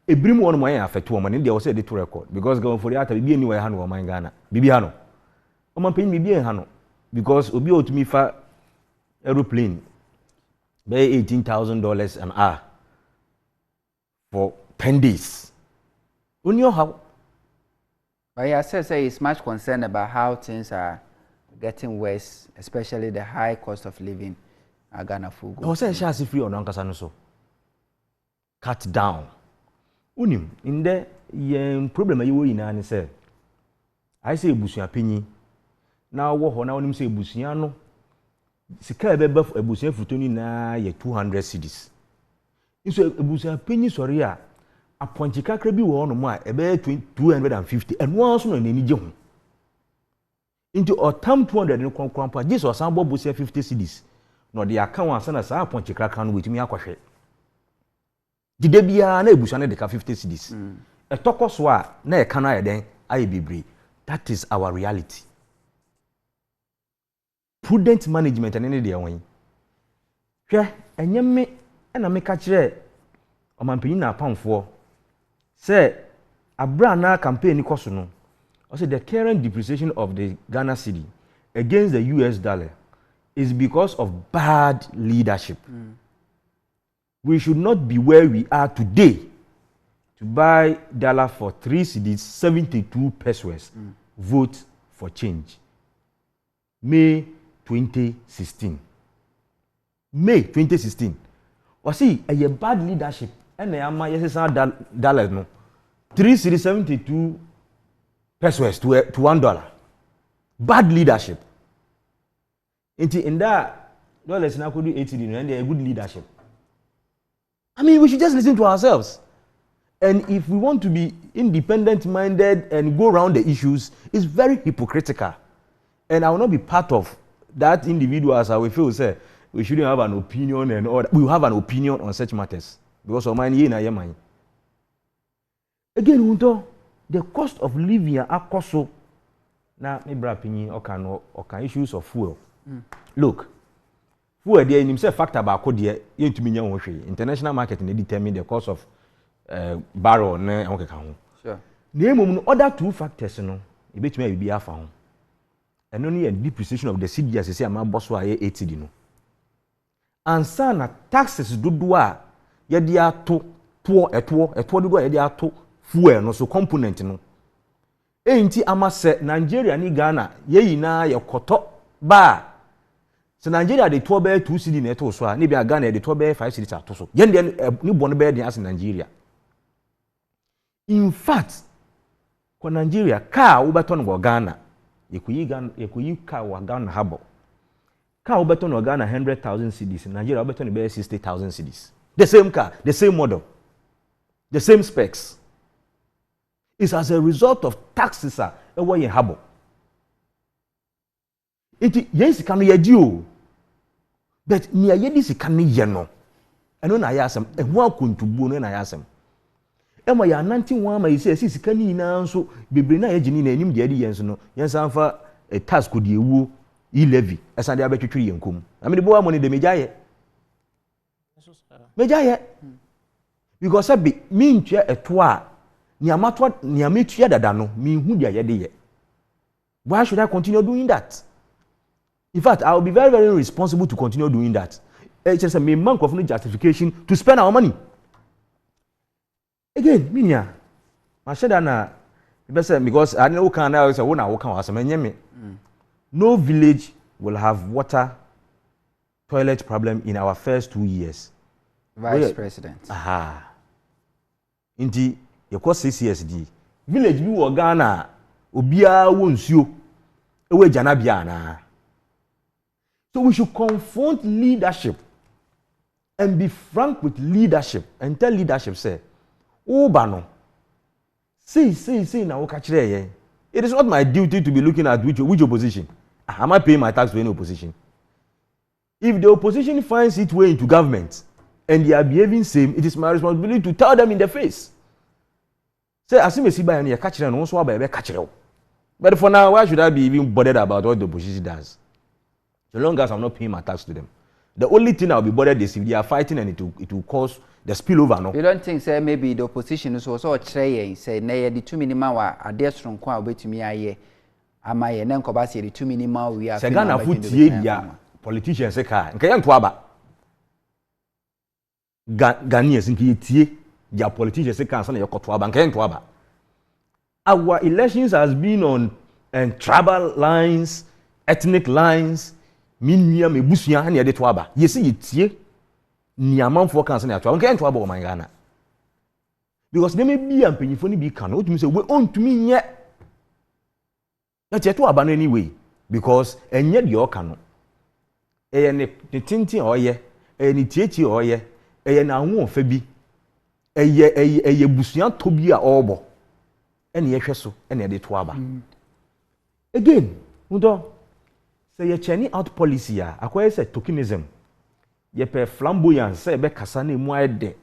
ebrim one mo affect woman in there was say the to record because going for the ata bi anywhere han woman Ghana bibi ha no woman pay bibi ha no because obi otumi fa aeroplane pay $18,000 an hour for 10 days. How? But yeah, say he's much concerned about how things are getting worse, especially the high cost of living at Ghana Fugo. I say she free on Ankasa so. Cut down. Unim in the problem you in and say I say busuya penyi. Now wo na onim say busuya no. Sika ebeba busuya futoni na ye 200 cedis. So busuya penyi sorry a appointed kakra bi wo no mo a ebe 250 and one so na ni je ho into otam 200 no kwankwanpa Jesus san bo busia 50 cedis no de aka wan sana sa appointed kakra no wetumi akwahwe gide bia na ebusa na de ka 50 cedis etokoso a na e ka na yeden aye bebre. That is our reality. Prudent management and any de won hwe enyeme na me ka kire omampanyi na pamfo say abra na campaign koso no I say the current depreciation of the Ghana cedi against the US dollar is because of bad leadership. we should not be where we are today to buy dollar for 3 cedis, 72 pesos. Vote for change. May 2016. May 2016. Or see, a bad leadership. And I am dollars no. 3 cedis, 72 pesos to $1. Bad leadership. In that, dollars now could do 80 and they're good leadership. I mean, we should just listen to ourselves. And if we want to be independent-minded and go around the issues, it's very hypocritical. And I will not be part of that individual as I will feel say we shouldn't have an opinion and all that. We will have an opinion on such matters. Because of mine, again, the cost of living are also now maybe opinion or can issues of fuel. Look, fuel there in himself factor about code there international market they determine the cost of barrel ne okay kan. Sure. Name other two factors no e betumi be afa ho. And only a depreciation of the cedi as say am boss wa 80 no. Ansa na taxes dodo a ye de ato dodo a ye de ato fuel no so component no. Enti amase Nigeria ni Ghana ye yina ye koto ba. So Nigeria de to be 2 cedi na to so a ne bia Ghana de to be 5 cedi ato so. Ye ni bonu be de as Nigeria. In fact, kwa Nigeria, car ubeton wa Ghana, you car wa Ghana habo. Car ubeton wa Ghana 100,000 cedis. Nigeria ubeton be 60,000 cedis. The same car, the same model, the same specs. It's as a result of taxes ewa ye habo. Iti yes kanu ye dio. But ni aye dis kanu ye no. Eno na yasem, ehun akontubuo no na yasem. Ema ya 91 ma yise sika ni na nso bebre na ye gini na enim de adi yenso no yensan fa task de ewu e levy esan de abetwetwe yenkom amene bo amone de mejaye because sabi mi ntwa eto a ni amato ni ametua dada no mi hu de aye de ye. Why should I continue doing that? In fact, I will be very, very responsible to continue doing that. It's just a man of no justification to spend our money. Again, minya. Masheda because I know can now say wona wo kan wasem no village will have water toilet problem in our first 2 years. Vice President. Aha. Inti yeko CCSD. Village bi wo Ghana obia wo nsuo ewe jana bia na. So we should confront leadership and be frank with leadership and tell leadership say Obano. See, now it is not my duty to be looking at which opposition. Am I paying my tax to any opposition? If the opposition finds its way into government and they are behaving same, it is my responsibility to tell them in the face. Say, as you may see by any catcher and also by a catcher. But for now, why should I be even bothered about what the opposition does? So long as I'm not paying my tax to them. The only thing I'll be bothered is if they are fighting and it will cause the spillover. No. You don't think, say, maybe the opposition is also trying, say, nay, the 2 minima are there strong quite wait to me. I am I and then Kobasi, the 2 minima we are. Sagana foot ye, politicians, a car, and Kayan Twaba Ghanaians in Kitie, their politicians, a car, and your Kotwaba, and Kayan Twaba. Our elections has been on tribal lines, ethnic lines. Minya me busuya ha ne de to aba yesi yetie ni amanfo kan se na to aba nkan to aba o man Ghana because dem be ampanyifo ni bi kan o tumi se we ontumi nye na che to aba no anyway because enye de o kan no eye ne tintin oye eye ni tietie oye eye na ho ofa bi eye busuya to bi a obo ene ye hwe so ene de to aba again undo say ye chani out policy ya akwai say tokenism ye pe flamboyance say be kasa na emu ayede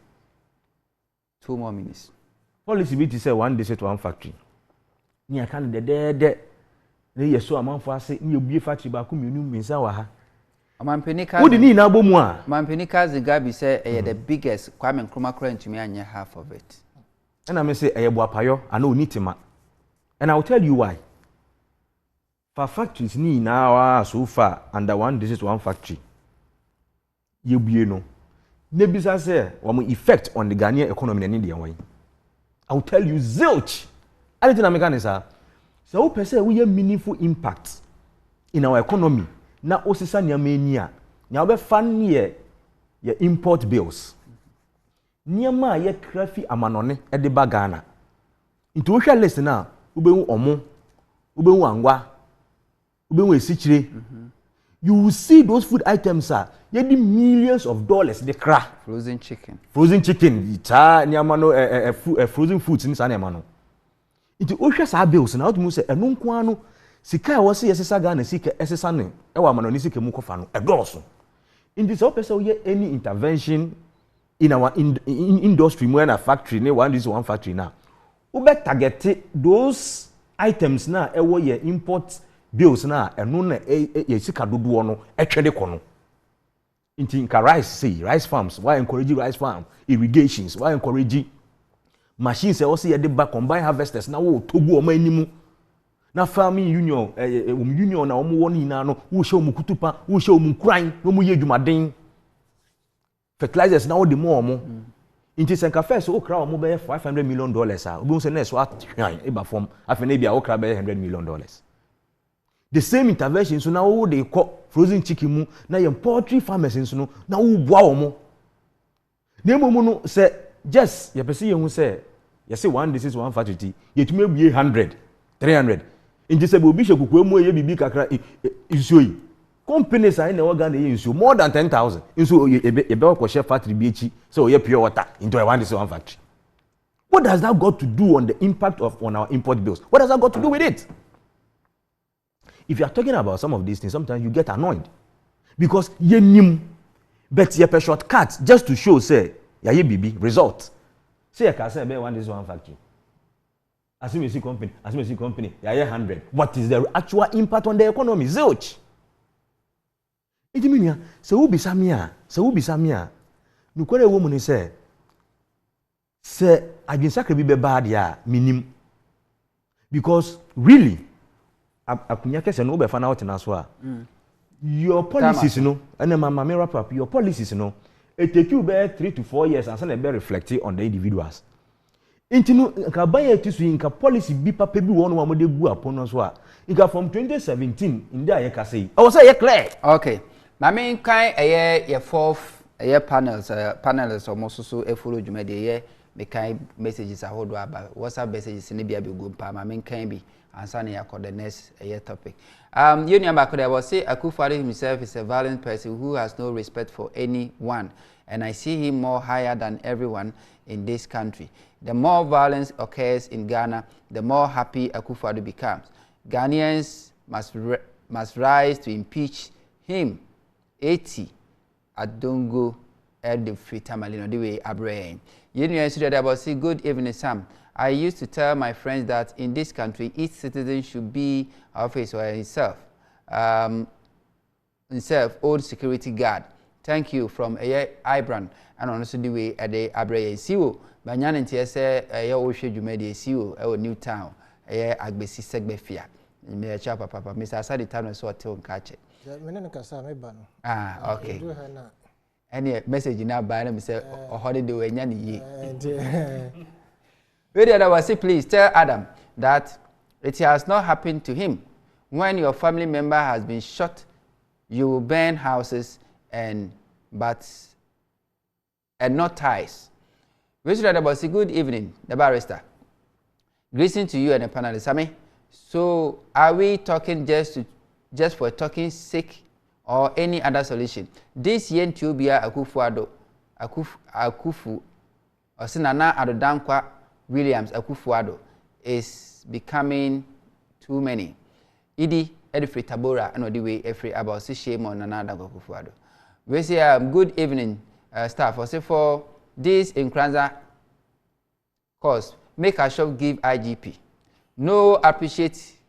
2 more minutes policy be to say one district one factory ni aka ne de ne ye so amanfo ase ni obie factory ba ko mienu minsa wa ha amampenika wo di ni na abomu a amampenika zigabi say the biggest Kwame Nkrumah current to me anya half of it and I may say eye boapayo ana onitima and I will tell you why. For factories ni now so far under one district one factory. You no. nebisa say wɔn effect on the Ghanaian economy na ni deɛ wɔn. I will tell you zilch. Anything I'm making is so we say we have meaningful impact in our economy. Na osisa niyama enia. Nya obe fan ye import bills. Niyama ye krafi amanone e de ba Ghana. Into we share list na ubehu omo, ubehu angwa, ubehu esichire. You will see those food items are ye di millions of dollars de kra. Frozen chicken. Frozen chicken, cha niyama no frozen foods ni sa niyama no. Into ohwe sa bills na otumu se enu nko anu sika e wo se yesesa Ghana sika esesa ne e wa manoni sika mu kofa no e doso. In this person we any intervention in our industry more na factory ne one factory now. We better target those items na e wo ye import bills na enu na ye sika dodo no e twede kono. Inti nka rice farms, why encourage rice farm, irrigations, why encourage machines also ye de back combine harvesters na wo togu o ma animu na farming union union na omo woni na no wo hye omu kutupa wo hye omu kran no mu ye dwumaden fertilizers na wo de mo omo inti senka first wo kra omo be $500 million a obi say na so atwan e ba form afa na bia wo kra be $100 million. The same intervention so na wo de frozen chicken mu na ye poultry farmers so no na wo boa omo na emu no say just ye pese ye hu say ye say one disease one factory ye tumi ebue 100 300 inji se obi hwekuku emu ye bibi kakra isuoyi companies are na waga na ye isuo more than 10,000 isuo ye be ko share factory bi echi say o ye pure water into one disease one factory. What does that got to do on the impact on our import bills? What does that got to do with it? If you are talking about some of these things, sometimes you get annoyed because ye nim but ye per shortcut just to show say ya ye bibi result. Say you can say be one disease one factory. As you see company, yeah, 100. What is the actual impact on the economy? Zilch. It means, so who be Samia? No kwere woman say I been sacred be bad ya minim. Because really, akunya kese no be fan out na so a. Your policies no, and mama me wrap up your policies no. It take you be 3 to 4 years and then be reflecting on the individuals. Intinu nka baye tisu nka policy bi papa bi won wa de gu apono so a nka from 2017 inde aye ka sei I was say clear. Okay, na me kan ye fourth panels almost so e follow dwuma de ye me kan messages ahodo aba WhatsApp messages ne bia be go pa ma me kan bi answer na yakọ the next topic. You know about I was say Akufo-Addo himself is a violent person who has no respect for anyone, and I see him more higher than everyone in this country. The more violence occurs in Ghana, the more happy Akufo-Addo becomes. Ghanaians must rise to impeach him. 80 Adongo Elde Frita Malino the way Abraham. You know, about say good evening, Sam. I used to tell my friends that in this country, each citizen should be of his or himself own security guard. Thank you from Ibran and also the way at the Abraham. Siwo. Banyan nti ese ye wo hwe dwuma de siwo e wo Newtown ye agbesi segbefia me cha papa Mr. Asadi Tano so hotel nka che me ne kasa me ba no okay any message na ba na me say holiday we nya ne ye video was say please tell Adam that it has not happened to him. When your family member has been shot, you will burn houses and not ties. Mr. Adabasi, good evening, the barrister. Greeting to you and the panelists. Sami, so are we talking just for talking sake or any other solution? This Yentubia Akufo-Addo, Akufu, Osinana Adodankwa Williams Akufo-Addo is becoming too many. Idi Edifri Tabora and the way every about shame on another Akufo-Addo. We say good evening, staff. Also for this in Kranza cause, make a shop give IGP. No appropriate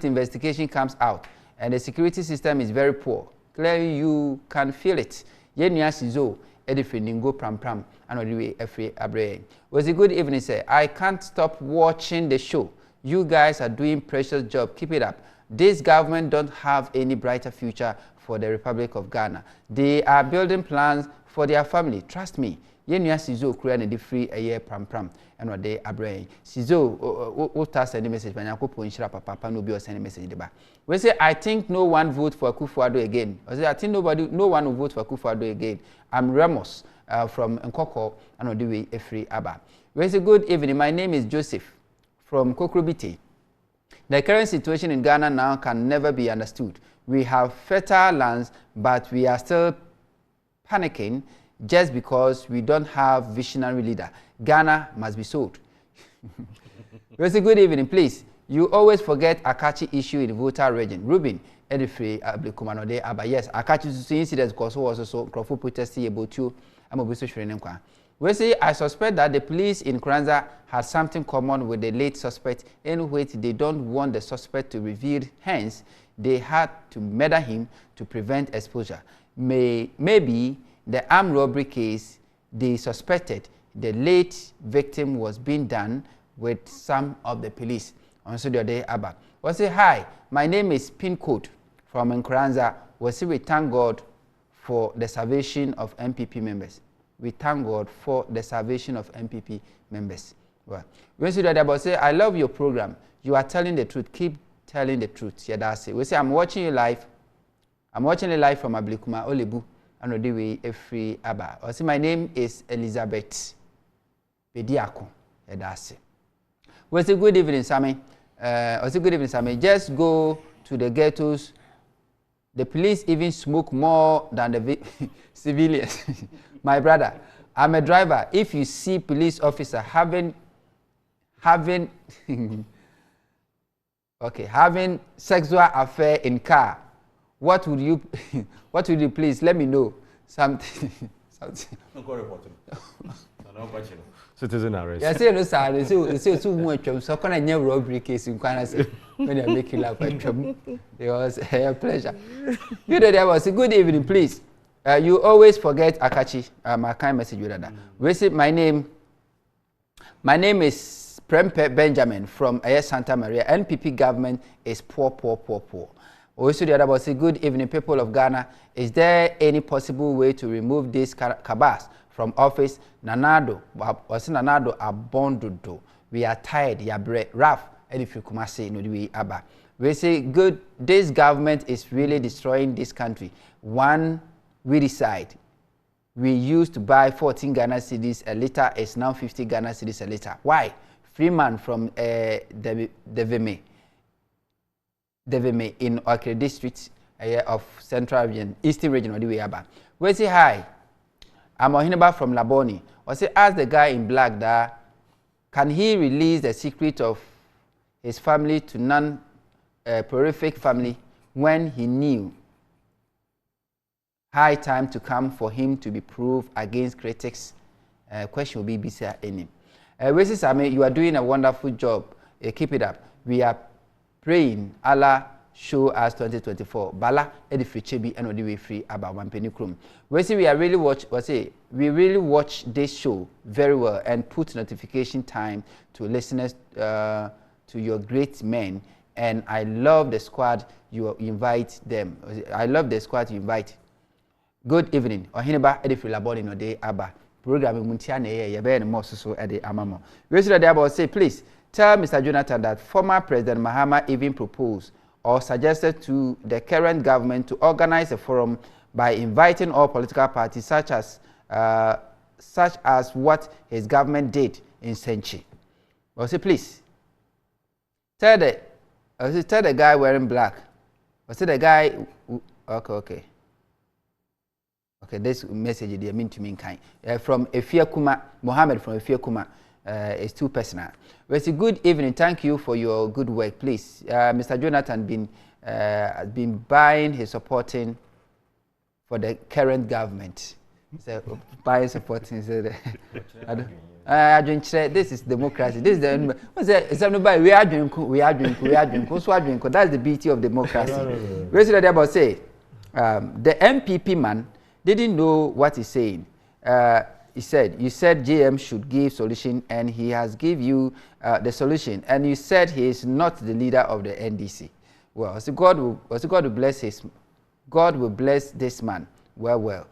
investigation comes out, and the security system is very poor. Clearly, you can feel it. Yenya Sizo, Edifri Ningo Pram Pram, and the way every Abraham. Was a good evening, sir. I can't stop watching the show. You guys are doing precious job. Keep it up. This government don't have any brighter future for the Republic of Ghana. They are building plans for their family. Trust me. Yenya Sizo Korea ne free a year pram and what they are brain. Sizo what send a message when I go punch up papa no be or send a message the back. We say I think no one vote for Akufo-Addo again. I say I think no one will vote for Akufo-Addo again. I'm Ramos from Nkoko and Odiwe Efri Aba. We say good evening. My name is Joseph from Kokrobite. The current situation in Ghana now can never be understood. We have fertile lands, but we are still panicking just because we don't have visionary leader. Ghana must be sold. It's a good evening, please. You always forget Akachi issue in voter region. Ruben, Edifrey, Abdulkumanode, Aba. Yes, Akachi incident because also Crawford protesting about you. I'm a bit sure. We say I suspect that the police in Kranza had something common with the late suspect in which they don't want the suspect to reveal. Hence, they had to murder him to prevent exposure. Maybe the armed robbery case, they suspected the late victim was being done with some of the police. Also the other Abba. We say hi, my name is Pin Code from Nkranza. We say we thank God for the salvation of MPP members. We thank God for the salvation of MPP members. Well, we say that say I love your program. You are telling the truth. Keep telling the truth. Yeah, that's it. We say I'm watching you live. I'm watching you live from Ablikuma Olebu. And Odiwe Efri Aba. I say my name is Elizabeth Bediako. Yeah, that's it. We say good evening, Sammy. I say good evening, Sammy. Just go to the ghettos. The police even smoke more than the civilians. My brother, I'm a driver. If you see police officer having sexual affair in car, what would you please let me know? Something. Citizen arrest. Yeah, say no sir. Say too much. So can I never robbery case in Kwana say when I make you laugh. It was a pleasure. You know there was a good evening, please. You always forget Akachi. My kind message with that. We say my name is Prempe Benjamin from Santa Maria. NPP government is poor. Also the other was say good evening, people of Ghana. Is there any possible way to remove this cabas from office? Nanado abondodo. We are tired. Yabre Raf. And if you come say no we aba. We say good. This government is really destroying this country. One we decide. We used to buy 14 Ghana cedis a liter. It's now 50 Ghana cedis a liter. Why? Freeman from Deveme in Okre district of Central Region, Eastern Region, or the way about. We say hi. I'm Ohineba from Laboni. Or say ask the guy in black that can he release the secret of his family to non-prolific family when he knew high time to come for him to be proved against critics? Question will be BCR any. Wesi Same, you are doing a wonderful job. Keep it up. We are praying Allah show us 2024. Bala edifri chebi and odi we free about one penny chrome. Wesi we really watch this show very well and put notification time to listeners to your great men. And I love the squad you invite them. I love the squad you invite. Good evening. Ohineba edifri laboni no day aba. Program muntia na ye be no so ede amamo. We should about say please tell Mr. Jonathan that former President Mahama even proposed or suggested to the current government to organize a forum by inviting all political parties such as what his government did in Senchi. Well, say please tell the guy wearing black. Or say the guy okay. Okay, this message they mean to me kind. From Efia Kuma, Mohammed from Efia Kuma, is too personal. Well, it's a good evening. Thank you for your good work. Please, Mr. Jonathan has been buying his supporting for the current government. So buying supporting. This is democracy. This is the what's that? Somebody we are drinking. That's the beauty of democracy. What's that about say? The MPP man didn't know what he's saying. He said, you said JM should give solution and he has give you the solution. And you said he is not the leader of the NDC. Well, so God will bless God will bless this man. Well.